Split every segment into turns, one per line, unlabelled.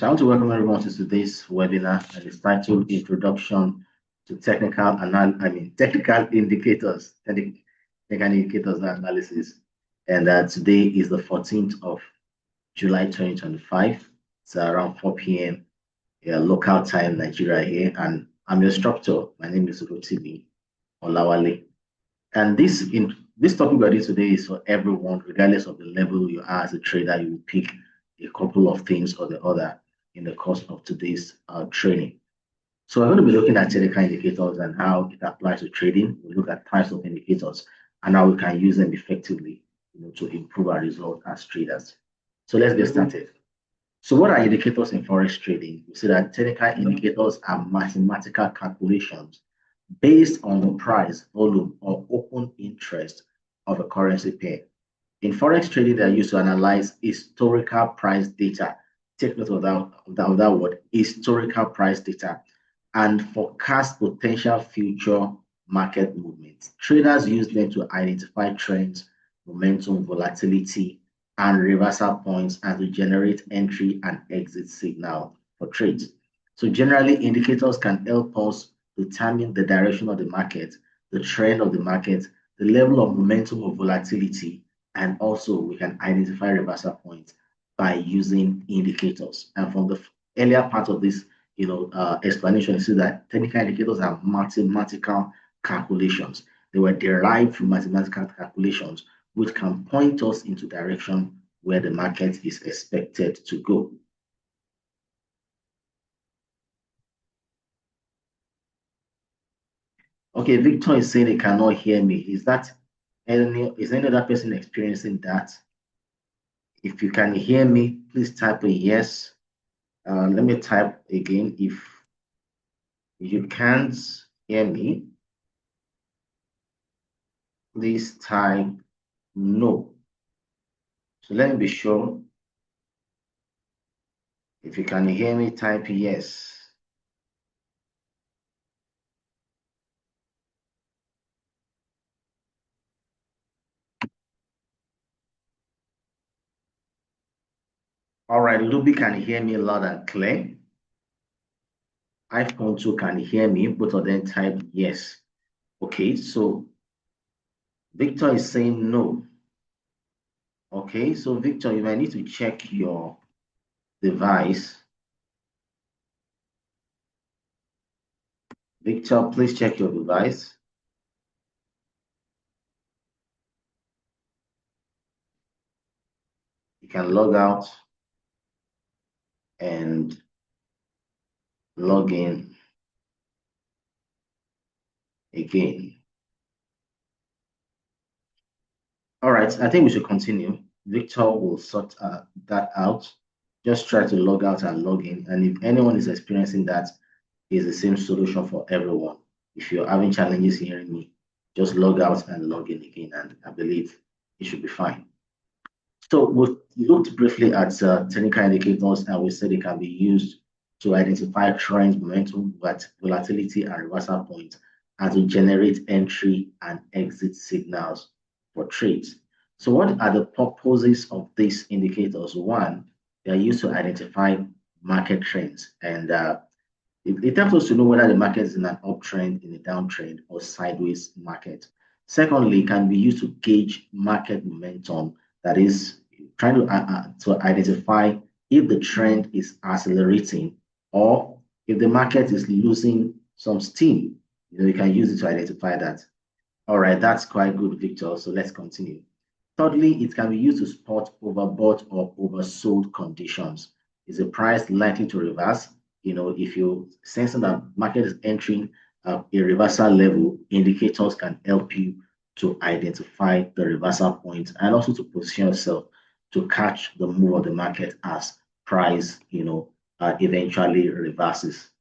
So I want to welcome everyone to today's webinar, and it's titled Introduction to Technical Indicators, Technical Indicators Analysis. And today is the 14th of July 2025. It's around 4 p.m. Local time, Nigeria here, and I'm your instructor. My name is Rotimi Olawale. And this topic we're doing today is for everyone, regardless of the level you are as a trader. You will pick a couple of things or the other in the course of today's training. So we're going to be looking at technical indicators and how it applies to trading. We'll look at types of indicators and how we can use them effectively, to improve our results as traders. So let's get started. So what are indicators in forex trading? We see that technical indicators are mathematical calculations based on the price, volume, or open interest of a currency pair. In forex trading, they are used to analyze historical price data. Take note of that word, historical price data, and forecast potential future market movements. Traders use them to identify trends, momentum, volatility, and reversal points, and to generate entry and exit signal for trades. So generally, indicators can help us determine the direction of the market, the trend of the market, the level of momentum or volatility, and also we can identify reversal points by using indicators. And from the earlier part of this, explanation, you see that technical indicators are mathematical calculations. They were derived from mathematical calculations, which can point us into direction where the market is expected to go. Okay, Victor is saying he cannot hear me. Is any other person experiencing that? If you can hear me, please type a yes. Let me type again. If you can't hear me, please type no. So let me be sure. If you can hear me, type yes. All right, Luby can hear me loud and clear. iPhone 2 can hear me, both of them type yes. Okay, so Victor is saying no. Okay, so Victor, you might need to check your device. Victor, please check your device. You can log out and log in again. All right, I think we should continue. Victor will sort that out. Just try to log out and log in. And if anyone is experiencing that, it's the same solution for everyone. If you're having challenges hearing me, just log out and log in again, and I believe it should be fine. So we looked briefly at technical indicators, and we said it can be used to identify trends, momentum, volatility, and reversal points, and to generate entry and exit signals for trades. So what are the purposes of these indicators? One, they are used to identify market trends, and it helps us to know whether the market is in an uptrend, in a downtrend, or sideways market. Secondly, it can be used to gauge market momentum, that is trying to identify if the trend is accelerating or if the market is losing some steam. You can use it to identify that. All right, that's quite good, Victor. So let's continue. Thirdly, it can be used to spot overbought or oversold conditions. Is the price likely to reverse? If you sense that market is entering a reversal level, indicators can help you to identify the reversal point and also to position yourself to catch the move of the market as price, eventually reverses.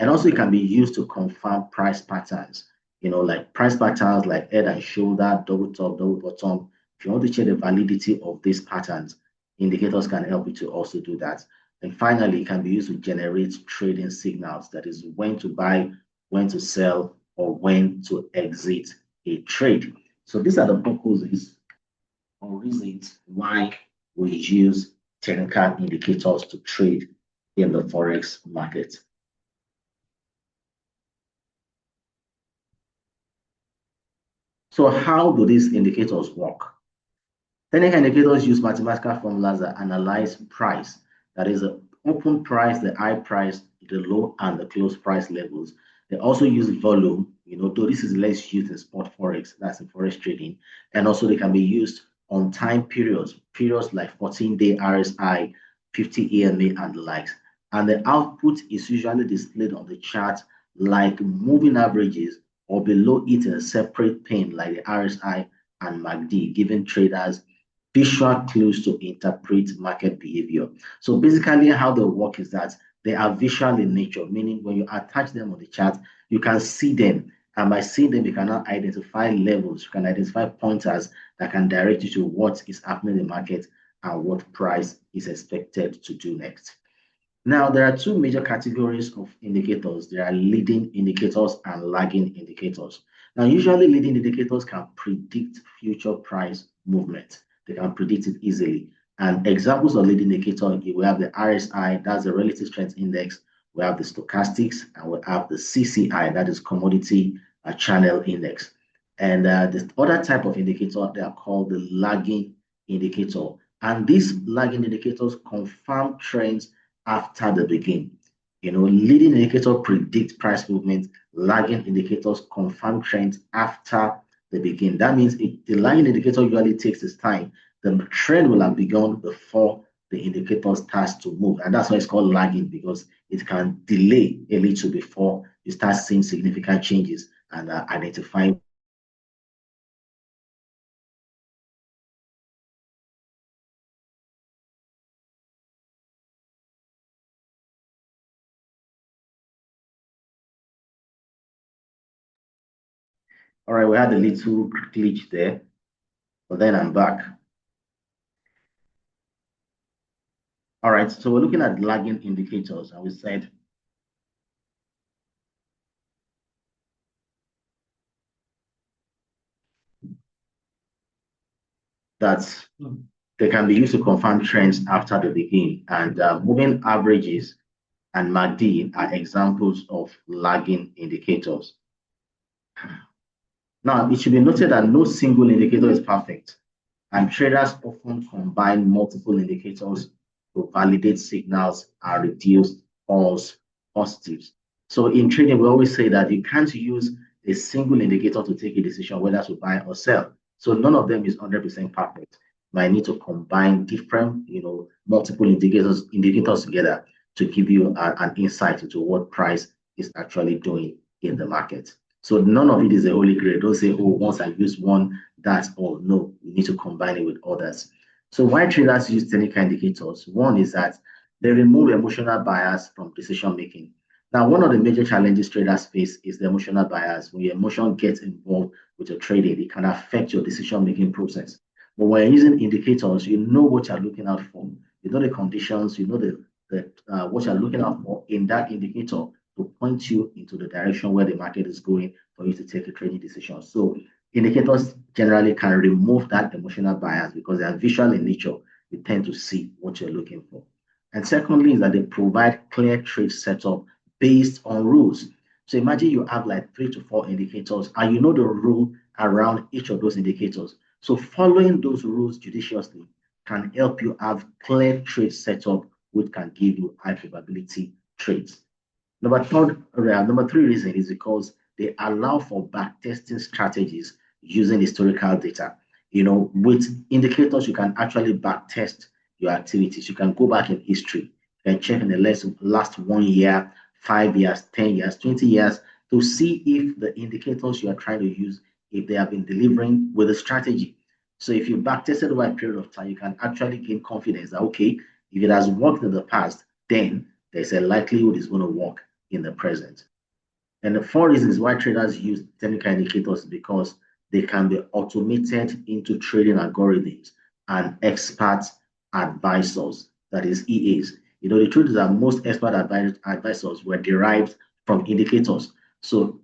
And also it can be used to confirm price patterns, like price patterns like head and shoulder, double top, double bottom. If you want to check the validity of these patterns, indicators can help you to also do that. And finally, it can be used to generate trading signals, that is when to buy, when to sell, or when to exit a trade. So these are the purposes or reasons why we use technical indicators to trade in the Forex market. So how do these indicators work? Technical indicators use mathematical formulas that analyze price, that is the open price, the high price, the low and the close price levels. They also use volume, though this is less used in spot forex, that's in forex trading, and also they can be used on time periods like 14-day RSI, 50 EMA, and the likes. And the output is usually displayed on the chart like moving averages or below it in a separate pane like the RSI and MACD, giving traders visual clues to interpret market behavior. So basically, how they work is that they are visual in nature, meaning when you attach them on the chart, you can see them. And by seeing them, you can now identify levels, you can identify pointers that can direct you to what is happening in the market and what price is expected to do next. Now, there are two major categories of indicators. There are leading indicators and lagging indicators. Now, usually leading indicators can predict future price movement. They can predict it easily. And examples of leading indicator, we have the RSI, that's the relative strength index. We have the stochastics, and we have the CCI, that is commodity channel index. And the other type of indicator, they are called the lagging indicator. And these lagging indicators confirm trends after the begin. Leading indicator predict price movement, lagging indicators confirm trends after the begin. That means the lagging indicator usually takes its time. The trend will have begun before the indicator starts to move. And that's why it's called lagging, because it can delay a little before you start seeing significant changes and identifying. All right, we had a little glitch there, but then I'm back. All right, so we're looking at lagging indicators, and we said that they can be used to confirm trends after they begin. And moving averages and MACD are examples of lagging indicators. Now, it should be noted that no single indicator is perfect, and traders often combine multiple indicators to validate signals and reduce false positives. So in trading, we always say that you can't use a single indicator to take a decision whether to buy or sell. So none of them is 100% perfect. You might need to combine different, multiple indicators together to give you an insight into what price is actually doing in the market. So none of it is a holy grail. Don't say, oh, once I use one, that's all. No, you need to combine it with others. So why traders use technical indicators? One is that they remove emotional bias from decision making. Now, one of the major challenges traders face is the emotional bias. When your emotion gets involved with your trading, it can affect your decision making process. But when you're using indicators, you know what you're looking out for. You know the conditions, you know what you're looking out for in that indicator to point you into the direction where the market is going for you to take a trading decision. So indicators generally can remove that emotional bias because they are visual in nature. You tend to see what you're looking for. And secondly, is that they provide clear trade setup based on rules. So imagine you have like 3 to 4 indicators and you know the rule around each of those indicators. So following those rules judiciously can help you have clear trade setup, which can give you high probability trades. Number three reason is because they allow for backtesting strategies using historical data. With indicators, you can actually backtest your activities. You can go back in history and check in the last 1 year, 5 years, 10 years, 20 years to see if the indicators you are trying to use, if they have been delivering with a strategy. So if you backtested over a period of time, you can actually gain confidence that, okay, if it has worked in the past, then there's a likelihood it's going to work in the present. And the four reasons why traders use technical indicators because they can be automated into trading algorithms and expert advisors, that is EAs. The truth is that most expert advisors were derived from indicators. So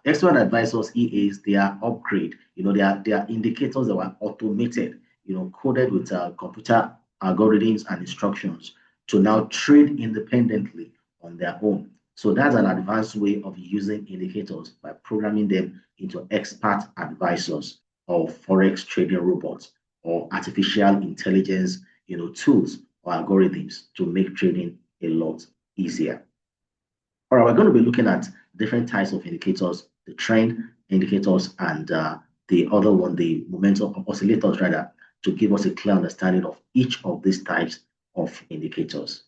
expert advisors, EAs, they are upgrade. They are indicators that were automated, coded with computer algorithms and instructions to now trade independently on their own. So that's an advanced way of using indicators by programming them into expert advisors or forex trading robots or artificial intelligence, tools or algorithms to make trading a lot easier. All right, we're going to be looking at different types of indicators, the trend indicators and the other one, the momentum oscillators rather, to give us a clear understanding of each of these types of indicators.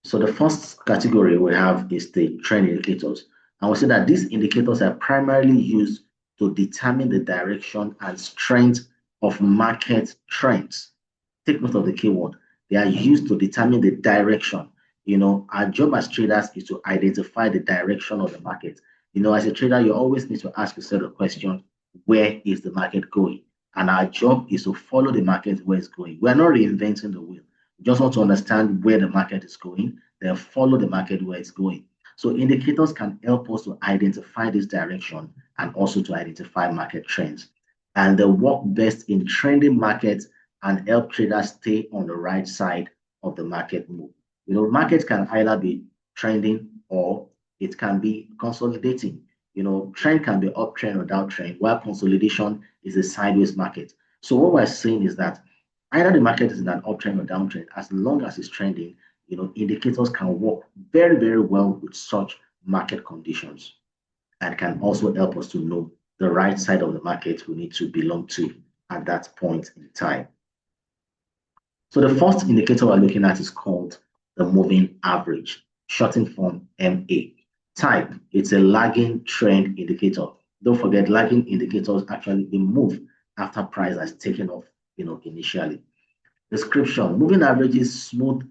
So the first category we have is the trend indicators. And we see that these indicators are primarily used to determine the direction and strength of market trends. Take note of the keyword. They are used to determine the direction. Our job as traders is to identify the direction of the market. As a trader, you always need to ask yourself the question, where is the market going? And our job is to follow the market where it's going. We're not reinventing the wheel. We just want to understand where the market is going, then follow the market where it's going. So indicators can help us to identify this direction and also to identify market trends. And they work best in trending markets and help traders stay on the right side of the market move. Markets can either be trending or it can be consolidating. Trend can be uptrend or downtrend, while consolidation is a sideways market. So what we're saying is that either the market is in an uptrend or downtrend, as long as it's trending, indicators can work very, very well with such market conditions and can also help us to know the right side of the market we need to belong to at that point in time. So the first indicator we're looking at is called the moving average, shortened form MA. Type, it's a lagging trend indicator. Don't forget, lagging indicators actually move after price has taken off, initially. Description, moving averages smooth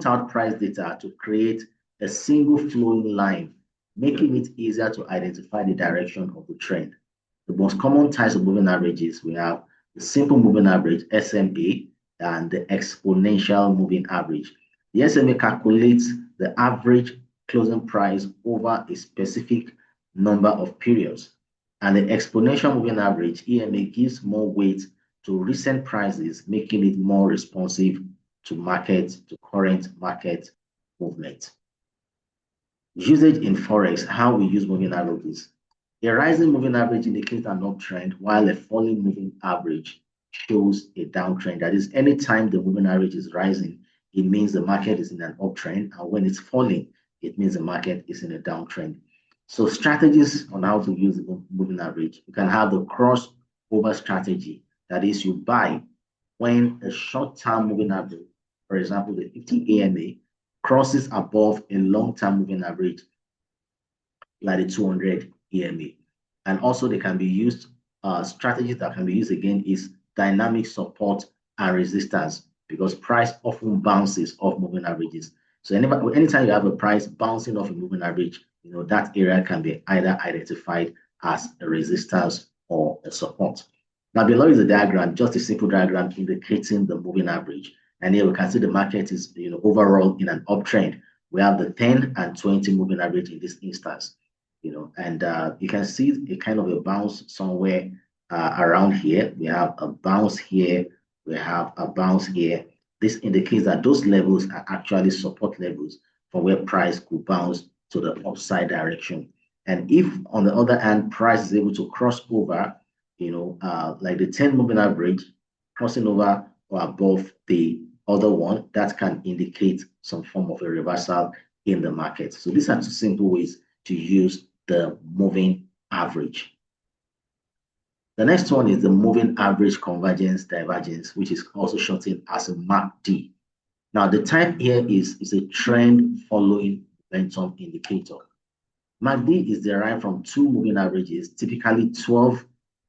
out price data to create a single flowing line, making it easier to identify the direction of the trend. The most common types of moving averages, we have the simple moving average, SMA, and the exponential moving average. The SMA calculates the average closing price over a specific number of periods. And the exponential moving average, EMA, gives more weight to recent prices, making it more responsive to current market movement. Usage in Forex, how we use moving averages. A rising moving average indicates an uptrend, while a falling moving average shows a downtrend. That is, anytime the moving average is rising, it means the market is in an uptrend, and when it's falling, it means the market is in a downtrend. So strategies on how to use the moving average. You can have the crossover strategy. That is, you buy when a short-term moving average, for example, the 50 AMA, crosses above a long-term moving average, like the 200 EMA. And also they can be used, strategies that can be used again is dynamic support and resistance, because price often bounces off moving averages. So anytime you have a price bouncing off a moving average, that area can be either identified as a resistance or a support. Now below is a diagram, just a simple diagram indicating the moving average. And here we can see the market is overall in an uptrend. We have the 10 and 20 moving average in this instance. And you can see a kind of a bounce somewhere around here. We have a bounce here, we have a bounce here. This indicates that those levels are actually support levels for where price could bounce to the upside direction. And if on the other hand, price is able to cross over, like the 10 moving average, crossing over or above the other one, that can indicate some form of a reversal in the market. So these are two simple ways to use the moving average. The next one is the moving average convergence divergence, which is also shortened as a MACD. Now, the type here is a trend following momentum indicator. MACD is derived from two moving averages, typically 12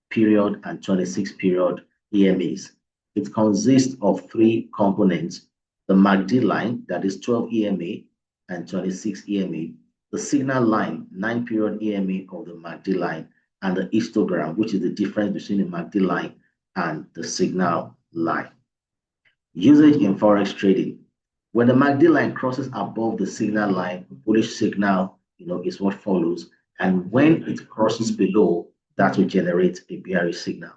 period and 26 period EMAs. It consists of three components: the MACD line, that is 12 EMA and 26 EMA, the signal line, 9 period EMA of the MACD line, and the histogram, which is the difference between the MACD line and the signal line. Usage in Forex trading. When the MACD line crosses above the signal line, bullish signal, is what follows. And when it crosses below, that will generate a bearish signal.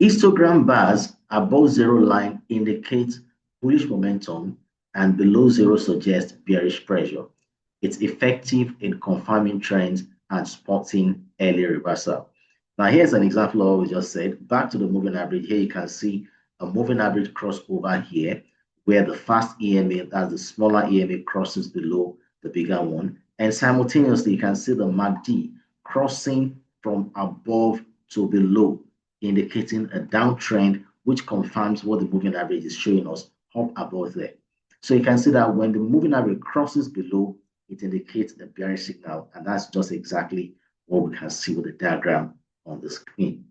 Histogram bars above zero line indicate bullish momentum and below zero suggest bearish pressure. It's effective in confirming trends and spotting early reversal. Now, here's an example of what we just said. Back to the moving average. Here you can see a moving average crossover here, where the fast EMA, that's the smaller EMA, crosses below the bigger one. And simultaneously, you can see the MACD crossing from above to below, indicating a downtrend, which confirms what the moving average is showing us up above there. So you can see that when the moving average crosses below, it indicates a bearish signal, and that's just exactly what we can see with the diagram on the screen.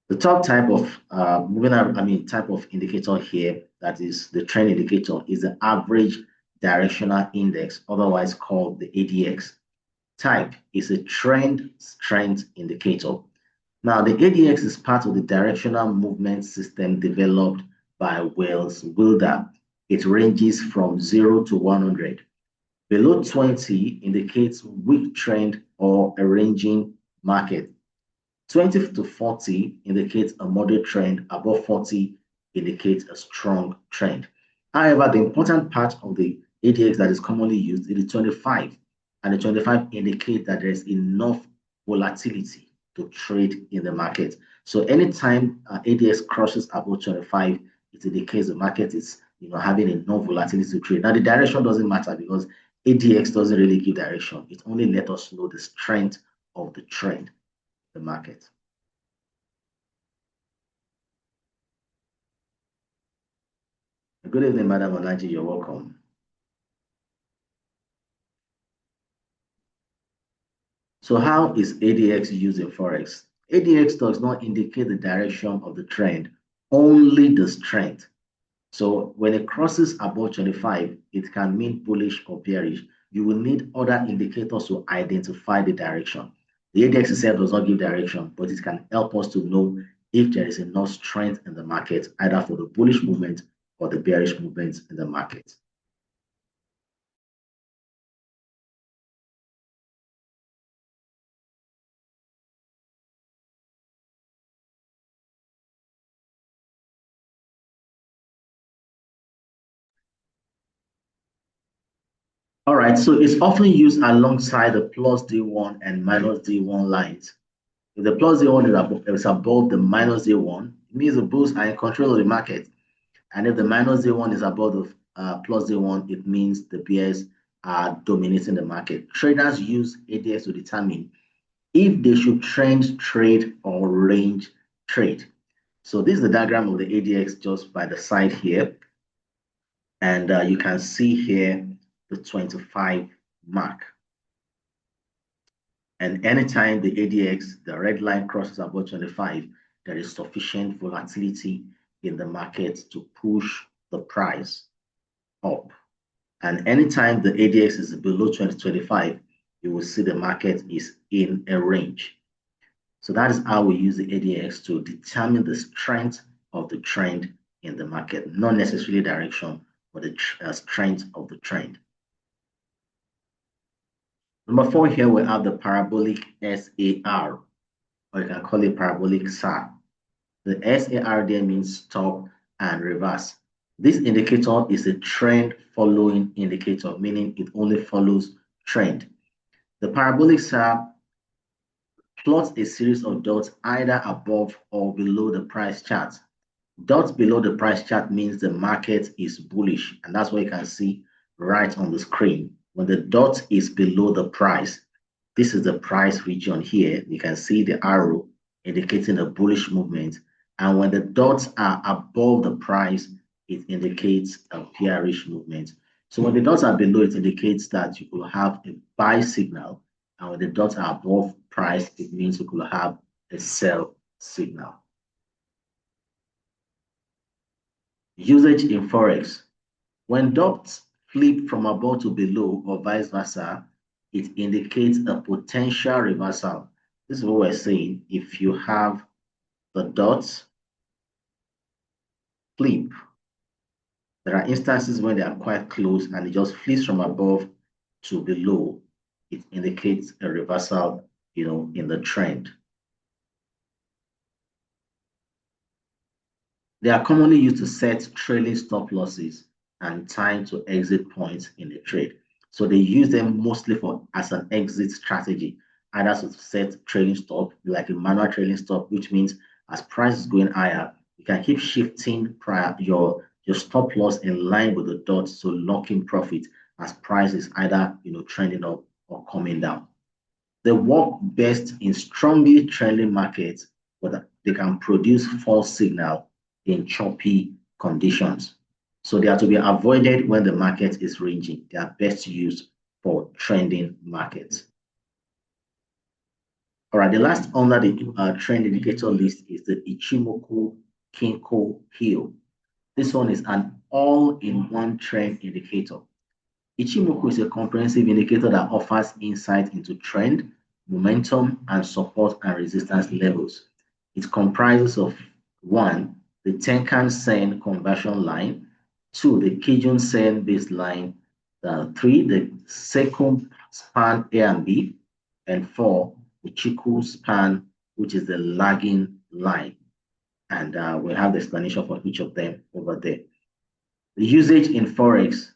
The top type of type of indicator here, that is the trend indicator, is the average directional index, otherwise called the ADX. Type is a trend strength indicator. Now, the ADX is part of the directional movement system developed by Welles Wilder. It ranges from 0 to 100. Below 20 indicates weak trend or a ranging market. 20 to 40 indicates a moderate trend. Above 40 indicates a strong trend. However, the important part of the ADX that is commonly used is the 25. And the 25 indicates that there is enough volatility to trade in the market. So anytime ADX crosses above 25, it indicates the market is having enough volatility to trade. Now, the direction doesn't matter because ADX doesn't really give direction. It only lets us know the strength of the trend, the market. Good evening, Madam Olaji. You're welcome. So how is ADX used in Forex? ADX does not indicate the direction of the trend, only the strength. So when it crosses above 25, it can mean bullish or bearish. You will need other indicators to identify the direction. The ADX itself does not give direction, but it can help us to know if there is enough strength in the market, either for the bullish movement or the bearish movement in the market. All right, so it's often used alongside the plus D1 and minus D1 lines. If the plus D1 is above the minus D1, it means the bulls are in control of the market. And if the minus D1 is above the plus D1, it means the bears are dominating the market. Traders use ADX to determine if they should trend trade or range trade. So this is the diagram of the ADX just by the side here. And you can see here the 25 mark. And anytime the ADX, the red line crosses above 25, there is sufficient volatility in the market to push the price up. And anytime the ADX is below 2025, you will see the market is in a range. So that is how we use the ADX to determine the strength of the trend in the market, not necessarily direction, but the strength of the trend. Number 4 here, we have the parabolic SAR, or you can call it parabolic SAR. The SAR there means stop and reverse. This indicator is a trend following indicator, meaning it only follows trend. The parabolic SAR plots a series of dots either above or below the price chart. Dots below the price chart means the market is bullish, and that's what you can see right on the screen. When the dot is below the price, this is the price region here. You can see the arrow indicating a bullish movement. And when the dots are above the price, it indicates a bearish movement. So when the dots are below, it indicates that you will have a buy signal. And when the dots are above price, it means you could have a sell signal. Usage in Forex. When dots flip from above to below or vice versa, it indicates a potential reversal. This is what we're saying. If you have the dots flip, there are instances when they are quite close and it just flips from above to below. It indicates a reversal in the trend. They are commonly used to set trailing stop losses and time to exit points in a trade. So they use them mostly as an exit strategy, either to set trailing stop, like a manual trailing stop, which means as price is going higher, you can keep shifting your stop loss in line with the dots to lock in profit as price is either trending up or coming down. They work best in strongly trending markets, but they can produce false signal in choppy conditions. So they are to be avoided when the market is ranging. They are best used for trending markets. All right, the last under the trend indicator list is the Ichimoku Kinko Hyo. This one is an all-in-one trend indicator. Ichimoku is a comprehensive indicator that offers insight into trend, momentum, and support and resistance levels. It comprises of 1, the Tenkan Sen conversion line, 2, the Kijun Sen baseline, 3, the Seiko span A and B, and 4, the Chiku span, which is the lagging line. And we have the explanation for each of them over there. The usage in Forex.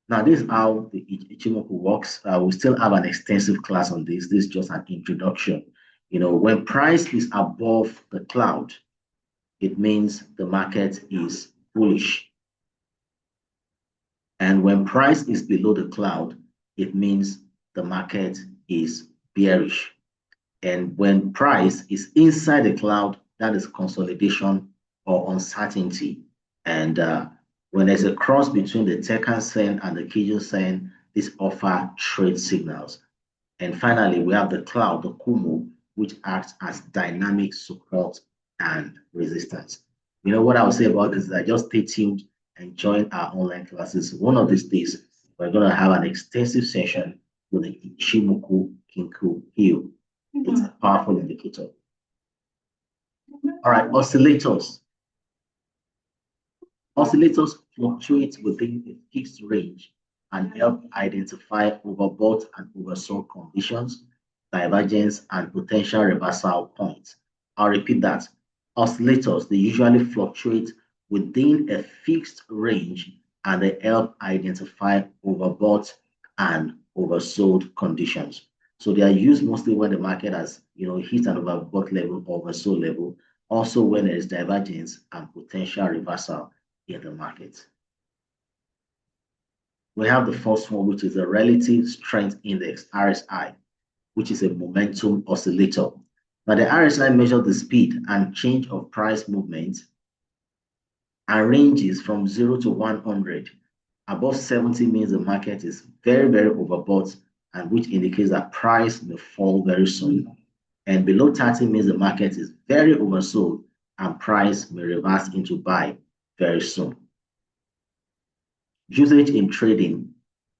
Now, this is how the Ichimoku works. We still have an extensive class on this. This is just an introduction. When price is above the cloud, it means the market is bullish. And when price is below the cloud, it means the market is bearish. And when price is inside the cloud, that is consolidation or uncertainty. And when there's a cross between the Tenkan Sen and the Kijun Sen, these offer trade signals. And finally, we have the cloud, the Kumu, which acts as dynamic support and resistance. What I would say about this is that just stay tuned and join our online classes. One of these days, we're going to have an extensive session with the Ichimoku Kinko Hyo. It's a powerful indicator. All right, oscillators. Oscillators fluctuate within a fixed range and help identify overbought and oversold conditions, divergence, and potential reversal points. I'll repeat that. Oscillators, they usually fluctuate within a fixed range and they help identify overbought and oversold conditions. So they are used mostly when the market has hit an overbought level or oversold level, also when there is divergence and potential reversal in the market. We have the first one, which is the Relative Strength Index, RSI, which is a momentum oscillator. Now, the RSI measures the speed and change of price movement and ranges from 0 to 100. Above 70 means the market is very, very overbought, and which indicates that price may fall very soon. And below 30 means the market is very oversold and price may reverse into buy very soon. Usage in trading,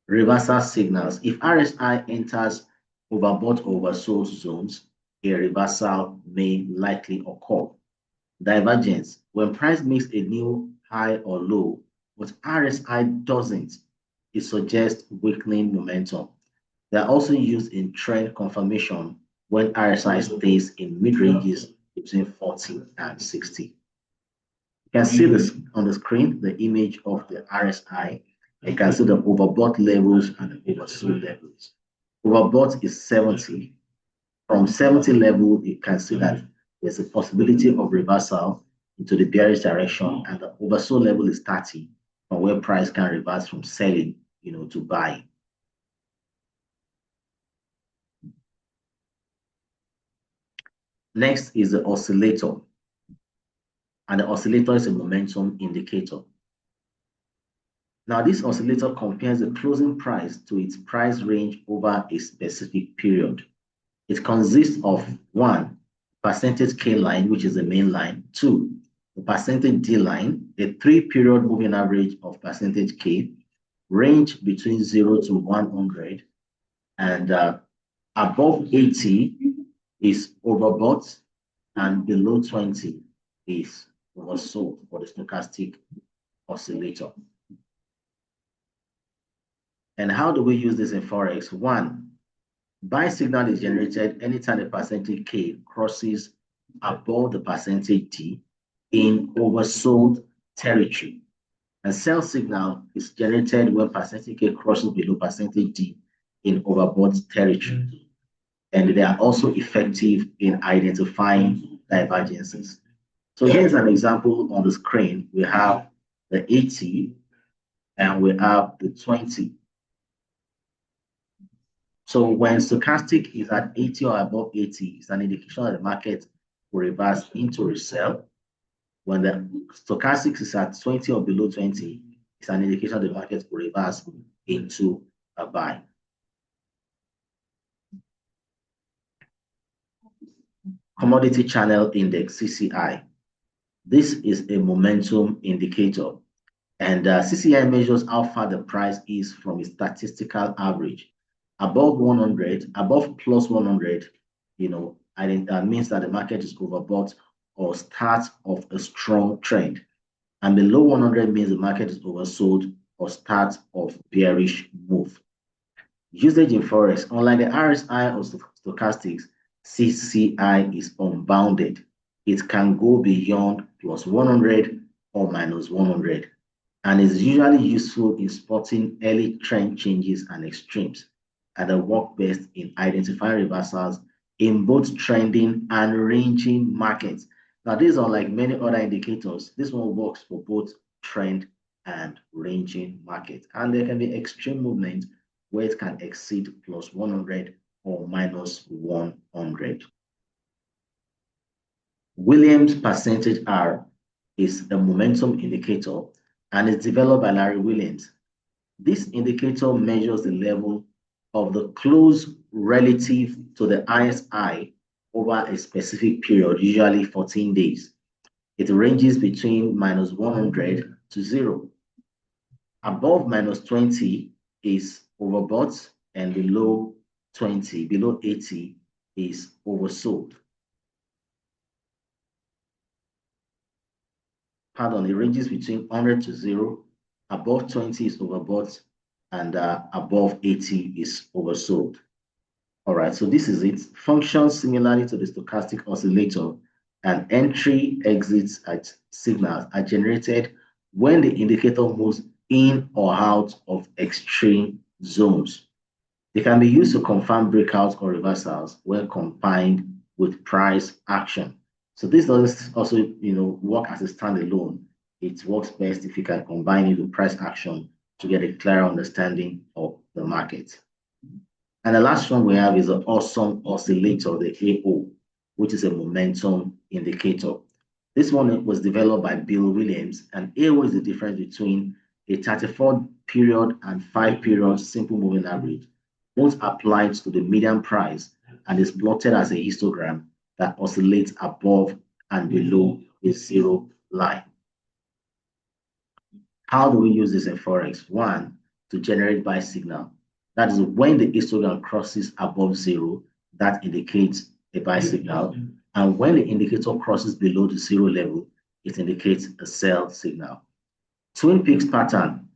reversal signals. If RSI enters overbought or oversold zones, a reversal may likely occur. Divergence, when price makes a new high or low, but RSI doesn't, it suggests weakening momentum. They are also used in trend confirmation when RSI stays in mid-ranges between 40 and 60. You can see this on the screen, the image of the RSI. You can see the overbought levels and the oversold levels. Overbought is 70. From 70 level, you can see that there's a possibility of reversal into the bearish direction, and the oversold level is 30, from where price can reverse from selling, to buy. Next is the oscillator. And the oscillator is a momentum indicator. Now, this oscillator compares the closing price to its price range over a specific period. It consists of 1, percentage K line, which is the main line, 2, the percentage D line, a 3-period moving average of percentage K, range between 0 to 100, and above 80 is overbought, and below 20 is oversold for the stochastic oscillator. And how do we use this in Forex? 1, Buy signal is generated anytime the percentage K crosses above the percentage D in oversold territory. And sell signal is generated when percentage K crosses below percentage D in overbought territory. And they are also effective in identifying divergences. So here's an example on the screen. We have the 80 and we have the 20. So when stochastic is at 80 or above 80, it's an indication that the market will reverse into resell. When the stochastic is at 20 or below 20, it's an indication the market will reverse into a buy. Commodity Channel Index, CCI. This is a momentum indicator. And CCI measures how far the price is from a statistical average. Above 100, above plus 100, I think that means that the market is overbought or starts of a strong trend. And below 100 means the market is oversold or starts of bearish move. Usage in Forex, unlike the RSI or stochastics, CCI is unbounded. It can go beyond plus 100 or minus 100 and is usually useful in spotting early trend changes and extremes, and they work best in identifying reversals in both trending and ranging markets. Now, these are like many other indicators. This one works for both trend and ranging markets, and there can be extreme movement where it can exceed plus 100 or minus 100. Williams percentage R is a momentum indicator and is developed by Larry Williams. This indicator measures the level of the close relative to the RSI over a specific period, usually 14 days. It ranges between minus 100 to 0. Above minus 20 is overbought, and below 20, below 80 is oversold. Pardon, it ranges between 100 to 0. Above 20 is overbought, and above 80 is oversold. All right, so this is it. Functions similarly to the stochastic oscillator, and entry exits at signals are generated when the indicator moves in or out of extreme zones. They can be used to confirm breakouts or reversals when combined with price action. So this doesn't also, work as a standalone. It works best if you can combine it with price action to get a clearer understanding of the market. And the last one we have is the awesome oscillator, the AO, which is a momentum indicator. This one was developed by Bill Williams, and AO is the difference between a 34-period and 5-period simple moving average. Both applied to the median price and is plotted as a histogram that oscillates above and below a zero line. How do we use this in Forex? One, to generate buy signal. That is when the histogram crosses above 0, that indicates a buy signal. And when the indicator crosses below the 0 level, it indicates a sell signal. Twin peaks pattern.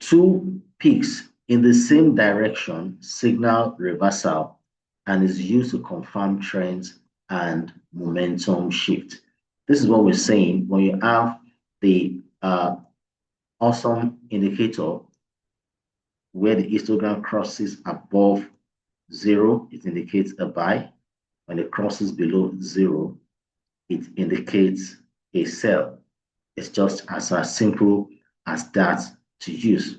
2 peaks in the same direction signal reversal and is used to confirm trends and momentum shift. This is what we're saying when you have the awesome indicator where the histogram crosses above 0, it indicates a buy. When it crosses below 0, it indicates a sell. It's just as simple as that to use.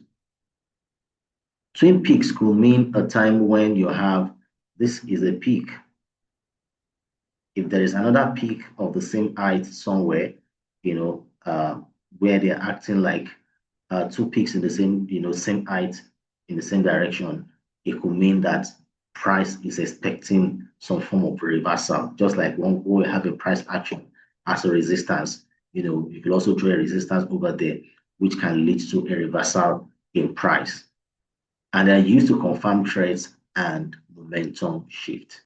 Twin peaks could mean a time when you have, this is a peak. If there is another peak of the same height somewhere, where they're acting like 2 peaks in the same, same height in the same direction, it could mean that price is expecting some form of reversal, just like when we have a price action as a resistance. You can also draw a resistance over there, which can lead to a reversal in price. And they're used to confirm trades and momentum shift.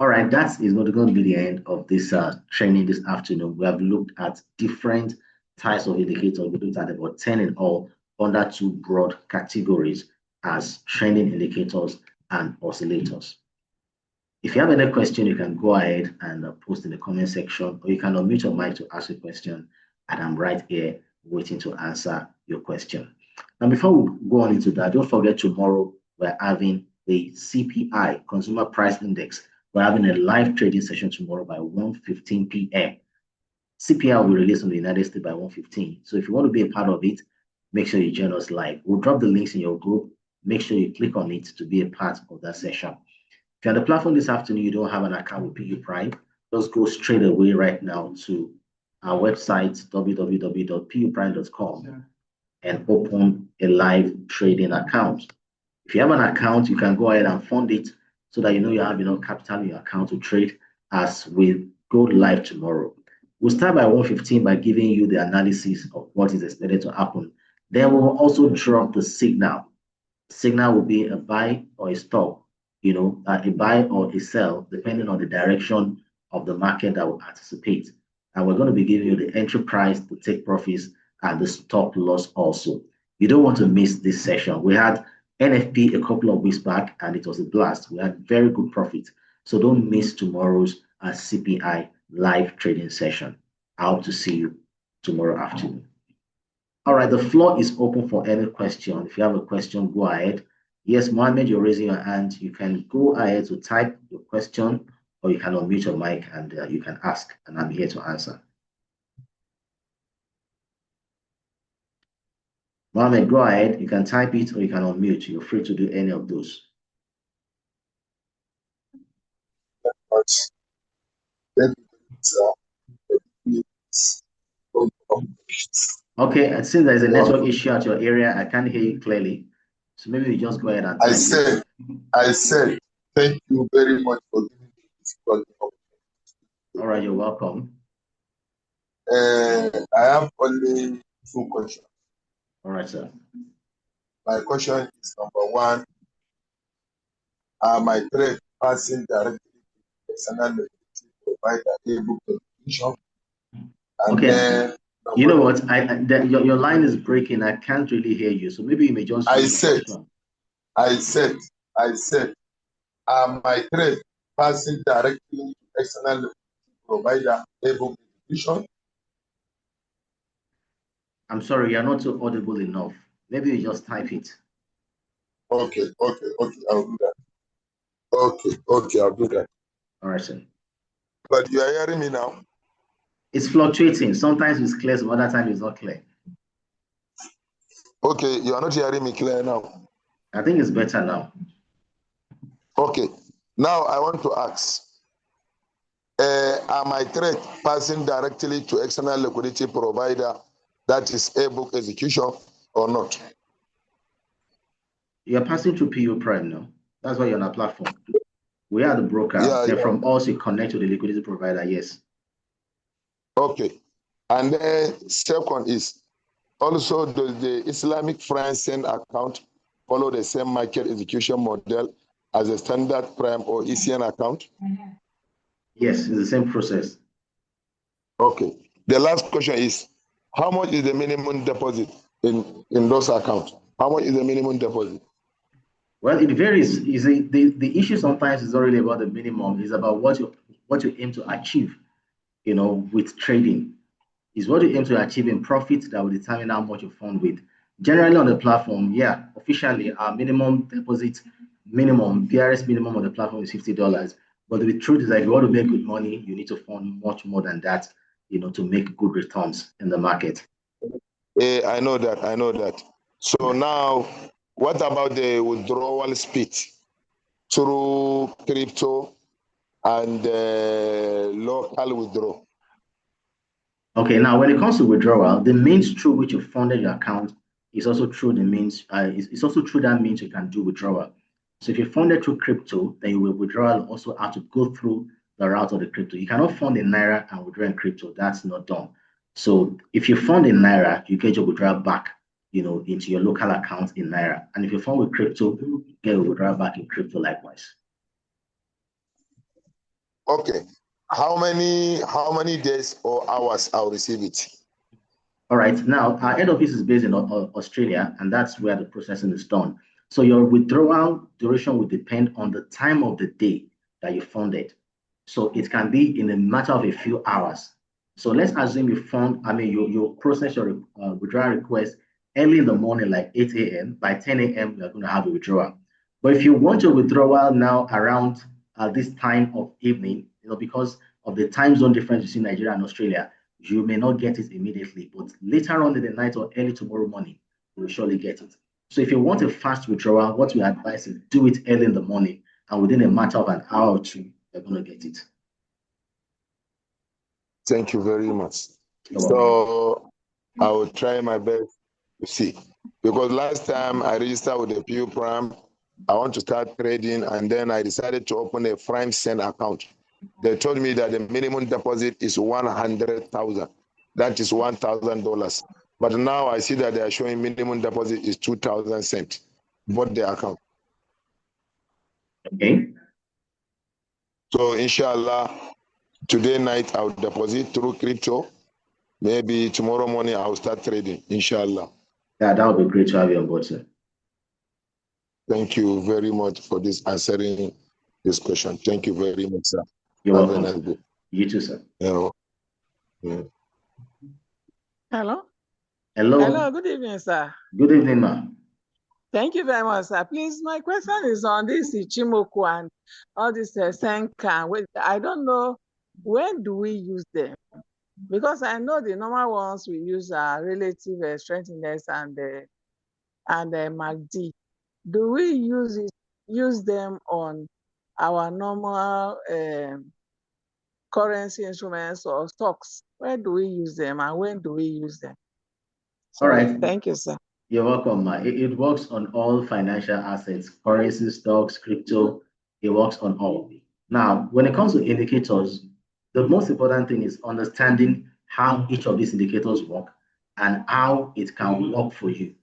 All right, that is going to be the end of this training this afternoon. We have looked at different types of indicators. We looked at about 10 in all under 2 broad categories as trending indicators and oscillators. If you have any question, you can go ahead and post in the comment section, or you can unmute your mic to ask a question, and I'm right here waiting to answer your question. Now, before we go on into that, don't forget tomorrow we're having the CPI, Consumer Price Index. We're having a live trading session tomorrow by 1:15 p.m. CPI will be released in the United States by 1:15. So if you want to be a part of it, make sure you join us live. We'll drop the links in your group. Make sure you click on it to be a part of that session. If you're on the platform this afternoon, you don't have an account with PU Prime, just go straight away right now to our website, www.puprime.com, and open a live trading account. If you have an account, you can go ahead and fund it so that you know you have enough capital in your account to trade as we go live tomorrow. We'll start by 1:15 by giving you the analysis of what is expected to happen. Then we will also drop the signal. Signal will be a buy or a stop, a buy or a sell, depending on the direction of the market that will anticipate. And we're going to be giving you the entry price, the take profits, and the stop loss also. You don't want to miss this session. We had NFP a couple of weeks back, and it was a blast. We had very good profit. So don't miss tomorrow's CPI live trading session. I hope to see you tomorrow afternoon. All right, the floor is open for any question. If you have a question, go ahead. Yes, Mohammed, you're raising your hand. You can go ahead to type your question, or you can unmute your mic and you can ask, and I'm here to answer. Mohammed, go ahead. You can type it or you can unmute. You're free to do any of those. Okay, it seems there's a network issue at your area. I can't hear you clearly. So maybe you just go ahead and
I said, thank you very much for giving me this opportunity.
All right, you're welcome.
I have only 2 questions.
All right, sir.
My question is number 1. Are my trade passing directly to external provider able to information?
Okay. You know what? Your line is breaking. I can't really hear you. So maybe you may just.
I said, are my trade passing directly to external provider able information?
I'm sorry, you're not so audible enough. Maybe you just type it.
Okay, I'll do that. Okay, I'll do that.
All right, sir.
But you are hearing me now?
It's fluctuating. Sometimes it's clear, some other time it's not clear.
Okay, you are not hearing me clear now.
I think it's better now.
Okay, now I want to ask, are my trade passing directly to external liquidity provider that is A-book execution or not?
You're passing through PU Prime now. That's why you're on our platform. We are the broker. Then from us, you connect to the liquidity provider, yes.
Okay. And then second is, also does the Islamic Franc Send account follow the same market execution model as a standard Prime or ECN account?
Yes, it's the same process.
Okay. The last question is, how much is the minimum deposit in those accounts? How much is the minimum deposit?
Well, it varies. The issue sometimes is not really about the minimum. It's about what you aim to achieve, with trading. Is what you aim to achieve in profit that will determine how much you fund with. Generally on the platform, yeah, officially our minimum deposit, BRS minimum on the platform is $50. But the truth is that if you want to make good money, you need to fund much more than that, to make good returns in the market.
I know that. So now, what about the withdrawal speed through crypto and local withdrawal?
Okay, now when it comes to withdrawal, the means through which you funded your account is also through the means. It's also through that means you can do withdrawal. So if you funded through crypto, then you will withdrawal also have to go through the route of the crypto. You cannot fund in Naira and withdraw in crypto. That's not done. So if you fund in Naira, you get your withdrawal back, into your local account in Naira. And if you fund with crypto, you get your withdrawal back in crypto likewise.
Okay. How many days or hours I'll receive it?
All right. Now, our head office is based in Australia, and that's where the processing is done. So your withdrawal duration will depend on the time of the day that you funded. So it can be in a matter of a few hours. So let's assume you process your withdrawal request early in the morning, like 8 a.m. By 10 a.m., you're going to have a withdrawal. But if you want your withdrawal now around this time of evening, because of the time zone difference between Nigeria and Australia, you may not get it immediately, but later on in the night or early tomorrow morning, you will surely get it. So if you want a fast withdrawal, what we advise is do it early in the morning, and within a matter of an hour or two, you're going to get it.
Thank you very much. So I will try my best to see. Because last time I registered with the Pew Prime, I want to start trading, and then I decided to open a FranCen account. They told me that the minimum deposit is 100,000. That is $1,000. But now I see that they are showing minimum deposit is 2,000 cents. Bought the account.
Okay.
So inshallah, today night I'll deposit through crypto. Maybe tomorrow morning I'll start trading, inshallah.
Yeah, that would be great to have you on board, sir.
Thank you very much for this answering this question. Thank you very much, sir.
You're welcome. You too, sir.
Yeah.
Hello.
Hello.
Hello. Good evening, sir.
Good evening, ma'am.
Thank you very much, sir. Please, my question is on this Ichimoku and all this Senka. I don't know, when do we use them? Because I know the normal ones we use are relative strength index and MACD. Do we use them on our normal currency instruments or stocks? Where do we use them and when do we use them? So,
all right.
Thank you, sir.
You're welcome, ma. It works on all financial assets, currency, stocks, crypto. It works on all. Now, when it comes to indicators, the most important thing is understanding how each of these indicators work and how it can work for you.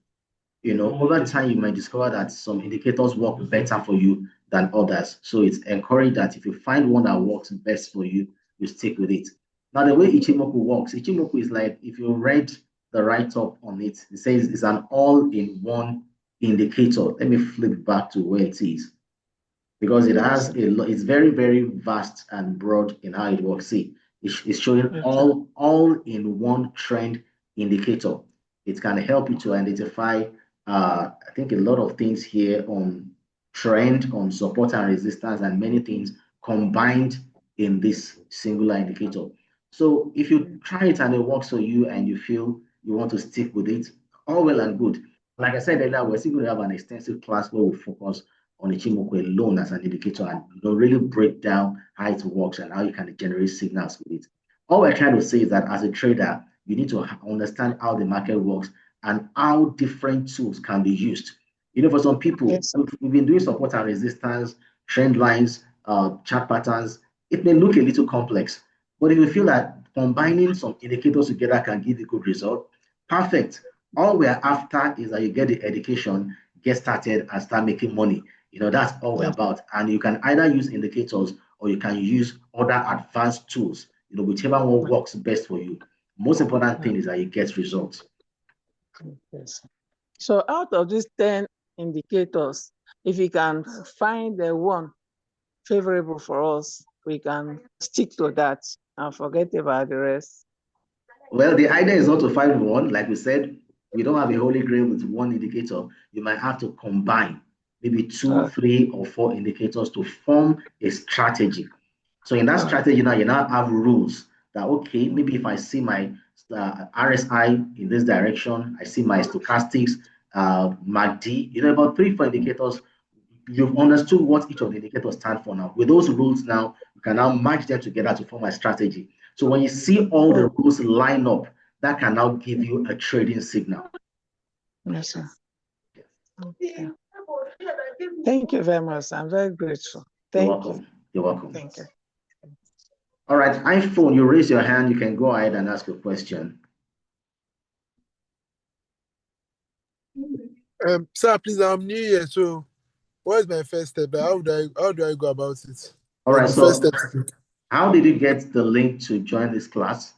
Over time, you might discover that some indicators work better for you than others. So it's encouraged that if you find one that works best for you, you stick with it. Now, the way Ichimoku works, Ichimoku is like, if you read the write-up on it, it says it's an all-in-one indicator. Let me flip back to where it is, because it has it's very, very vast and broad in how it works. See, it's showing all-in-one trend indicator. It can help you to identify I think a lot of things here on trend, on support and resistance, and many things combined in this singular indicator. So if you try it and it works for you and you feel you want to stick with it, all well and good. Like I said earlier, we're still going to have an extensive class where we focus on Ichimoku alone as an indicator and really break down how it works and how you can generate signals with it. All we're trying to say is that as a trader, you need to understand how the market works and how different tools can be used. For some people, we've been doing support and resistance, trend lines, chart patterns. It may look a little complex, but if you feel that combining some indicators together can give you good result, perfect. All we're after is that you get the education, get started, and start making money. That's all we're about. And you can either use indicators or you can use other advanced tools, whichever one works best for you. Most important thing is that you get results.
Yes. So out of these 10 indicators, if we can find the one favorable for us, we can stick to that and forget about the rest.
Well, the idea is not to find one. Like we said, we don't have a holy grail with one indicator. You might have to combine maybe 2, 3, or 4 indicators to form a strategy. So in that strategy now, you now have rules that, okay, maybe if I see my RSI in this direction, I see my stochastics, MACD, about 3, 4 indicators, you've understood what each of the indicators stand for now. With those rules now, you can now match them together to form a strategy. So when you see all the rules line up, that can now give you a trading signal.
Yes, sir. Okay. Thank you very much. I'm very grateful.
You're welcome. You're welcome.
Thank you.
All right, iPhone, you raise your hand. You can go ahead and ask a question.
Sir, please, I'm new here, so what is my first step? How do I go about it?
All right, so how did you get the link to join this class?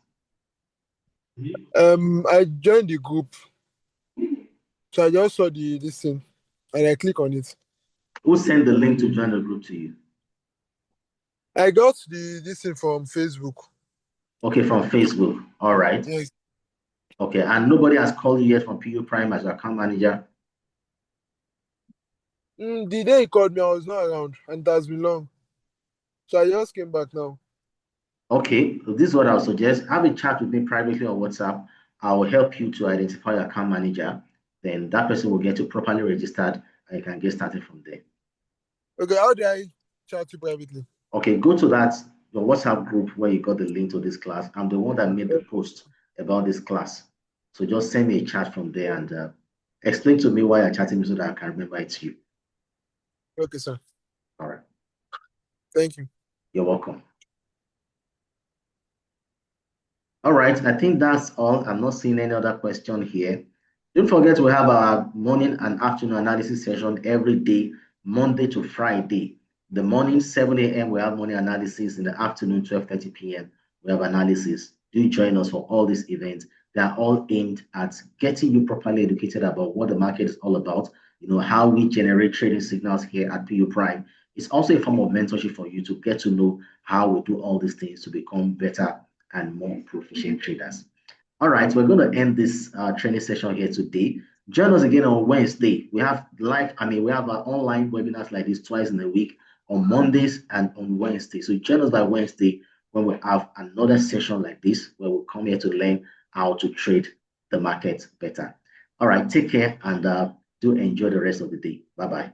I joined the group, so I just saw this thing, and I click on it.
Who sent the link to join the group to you?
I got this thing from Facebook.
Okay, from Facebook. All right.
Yes.
Okay, and nobody has called you yet from PU Prime as your account manager?
The day he called me, I was not around, and it has been long. So I just came back now.
Okay, this is what I'll suggest. Have a chat with me privately on WhatsApp. I will help you to identify your account manager. Then that person will get you properly registered and you can get started from there.
Okay, how do I chat you privately?
Okay, go to your WhatsApp group where you got the link to this class. I'm the one that made the post about this class. So just send me a chat from there and explain to me why you're chatting me so that I can remember it's you.
Okay, sir.
All right.
Thank you.
You're welcome. All right, I think that's all. I'm not seeing any other question here. Don't forget we have our morning and afternoon analysis session every day, Monday to Friday. The morning, 7 a.m., we have morning analysis. In the afternoon, 12:30 p.m., we have analysis. Do join us for all these events. They are all aimed at getting you properly educated about what the market is all about, how we generate trading signals here at PU Prime. It's also a form of mentorship for you to get to know how we do all these things to become better and more proficient traders. All right, we're going to end this training session here today. Join us again on Wednesday. We have we have our online webinars like this twice in a week on Mondays and on Wednesday. So join us by Wednesday when we have another session like this where we'll come here to learn how to trade the market better. All right, take care and do enjoy the rest of the day. Bye-bye.